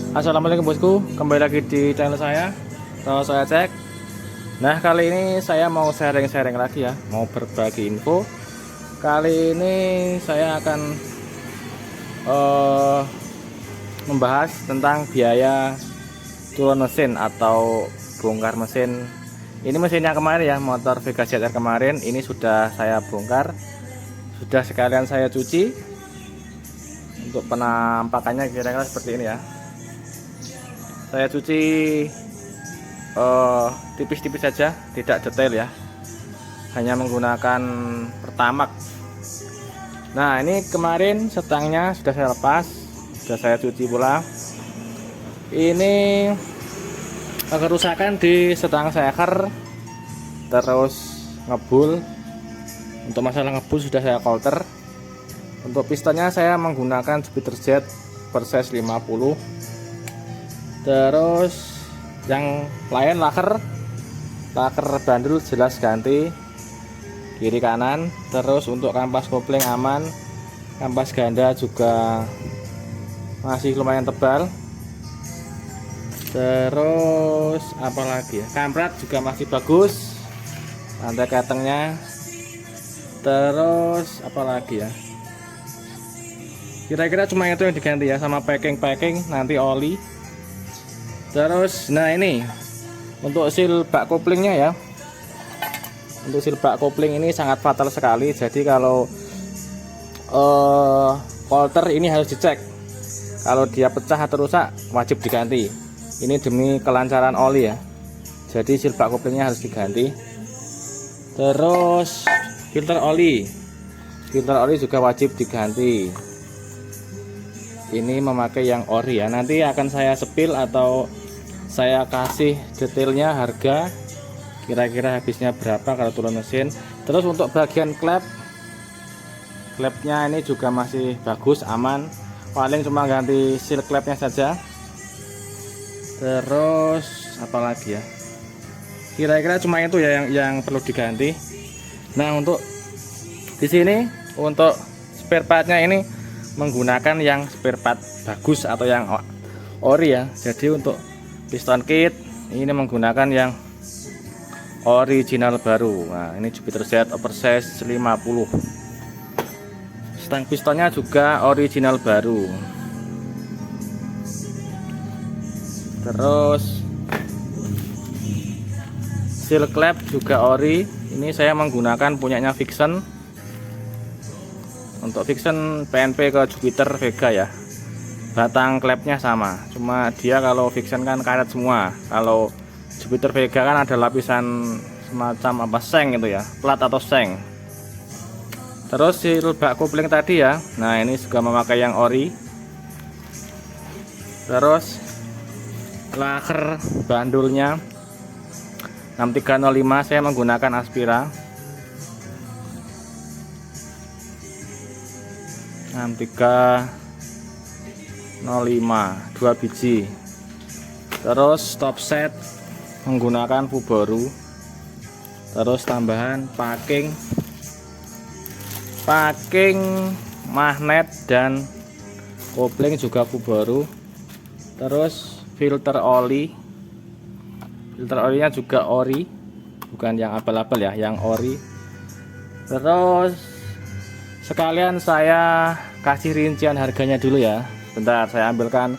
Assalamualaikum bosku, kembali lagi di channel saya cek. Nah, kali ini saya mau sharing-sharing lagi ya, mau berbagi info. Kali ini saya akan eh, membahas tentang biaya turun mesin atau bongkar mesin. Ini mesin yang kemarin ya, motor Vega ZR kemarin, ini sudah saya bongkar, sudah sekalian saya cuci. Untuk penampakannya kira-kira seperti ini ya. Saya cuci tipis-tipis saja, tidak detail ya, hanya menggunakan Pertamax. Nah, ini kemarin setangnya sudah saya lepas, sudah saya cuci pula. Ini kerusakan di setang seker, terus ngebul. Untuk masalah ngebul sudah saya coulter. Untuk pistonnya saya menggunakan Jupiter Jet Perses 50. Terus yang lain laker bandul jelas ganti kiri kanan. Terus untuk kampas kopling aman, kampas ganda juga masih lumayan tebal. Terus apalagi ya, kampret juga masih bagus, rantai ketengnya. Terus apalagi ya, kira-kira cuma itu yang diganti ya, sama packing nanti oli. Terus nah ini untuk seal bak koplingnya ya, untuk seal bak kopling ini sangat fatal sekali. Jadi kalau coulter ini harus dicek, kalau dia pecah atau rusak wajib diganti. Ini demi kelancaran oli ya, jadi seal bak koplingnya harus diganti. Terus filter oli juga wajib diganti. Ini memakai yang ori ya, nanti akan saya sepil atau saya kasih detailnya, harga kira-kira habisnya berapa kalau turun mesin. Terus untuk bagian klepnya ini juga masih bagus, aman, paling cuma ganti seal klepnya saja. Terus apalagi ya, kira-kira cuma itu ya yang perlu diganti. Nah, untuk di sini untuk spare partnya ini menggunakan yang spare part bagus atau yang ori ya. Jadi untuk piston kit ini menggunakan yang original baru. Nah, ini Jupiter Z Oversize 50. Stang pistonnya juga original baru. Terus seal clamp juga ori. Ini saya menggunakan punyanya Vixen. Untuk Vixen PNP ke Jupiter Vega ya, batang klepnya sama, cuma dia kalau Vixen kan karet semua, kalau Jupiter Vega kan ada lapisan semacam apa, seng itu ya, plat atau seng. Terus seal bak kopling tadi ya, nah ini juga memakai yang ori. Terus laker bandulnya 6305 saya menggunakan Aspira 6305 2 biji. Terus top set menggunakan Fuboru. Terus tambahan packing magnet dan kopling juga Fuboru. Terus filter olinya juga ori, bukan yang abal-abal ya, yang ori. Terus sekalian saya kasih rincian harganya dulu ya. Bentar, saya ambilkan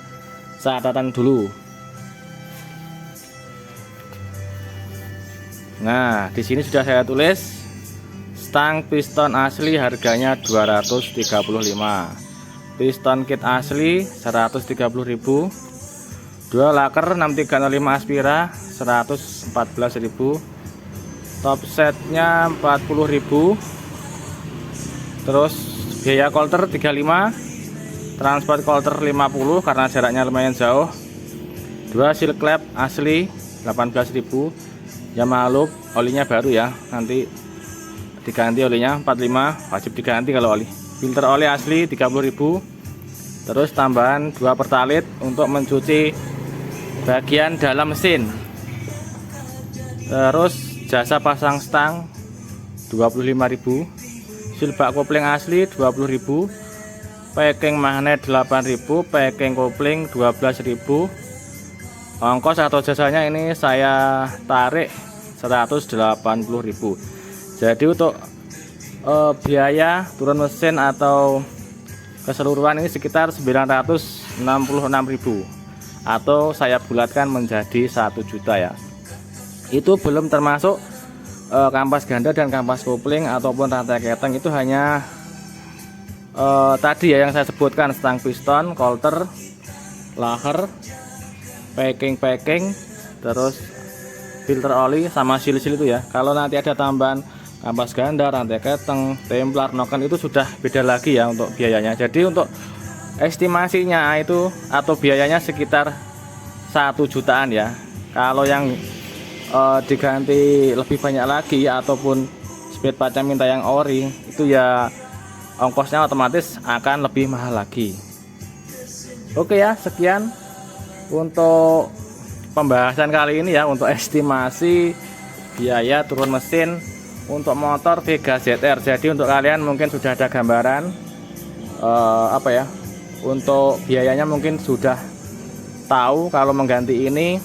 catatan dulu. Nah, di sini sudah saya tulis stang piston asli harganya 235. Piston kit asli 130.000. Dua laker 6305 Aspira 114.000. Top setnya 40.000. Terus biaya coulter 35, transport coulter 50 karena jaraknya lumayan jauh. 2 seal clamp asli 18.000. Yamaha loop, olinya baru ya, nanti diganti olinya 45, wajib diganti kalau oli. Filter oli asli 30.000. Terus tambahan 2 pertalit untuk mencuci bagian dalam mesin. Terus jasa pasang stang 25.000. Seal bak kopling asli 20.000. packing magnet 8.000, packing kopling 12.000. Ongkos atau jasanya ini saya tarik 180.000. Jadi untuk biaya turun mesin atau keseluruhan ini sekitar 966.000, atau saya bulatkan menjadi 1 juta ya. Itu belum termasuk kampas ganda dan kampas kopling ataupun rantai keteng. Itu hanya tadi ya yang saya sebutkan, stang piston, coulter, laher, packing, terus filter oli sama seal-seal itu ya. Kalau nanti ada tambahan kampas ganda, rantai keteng, templar, noken, itu sudah beda lagi ya untuk biayanya. Jadi untuk estimasinya itu atau biayanya sekitar 1 jutaan ya. Kalau yang diganti lebih banyak lagi ataupun spare partnya minta yang ori, itu ya ongkosnya otomatis akan lebih mahal lagi. Oke ya, sekian untuk pembahasan kali ini ya, untuk estimasi biaya turun mesin untuk motor Vega ZR. Jadi untuk kalian mungkin sudah ada gambaran untuk biayanya, mungkin sudah tahu kalau mengganti ini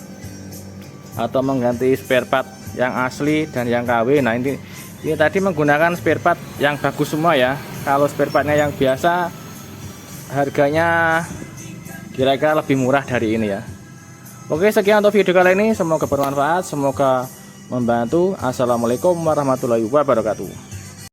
atau mengganti spare part yang asli dan yang KW. Nah ini tadi menggunakan spare part yang bagus semua ya. Kalau spare partnya yang biasa harganya kira-kira lebih murah dari ini ya. Oke, sekian untuk video kali ini, semoga bermanfaat, semoga membantu. Assalamualaikum warahmatullahi wabarakatuh.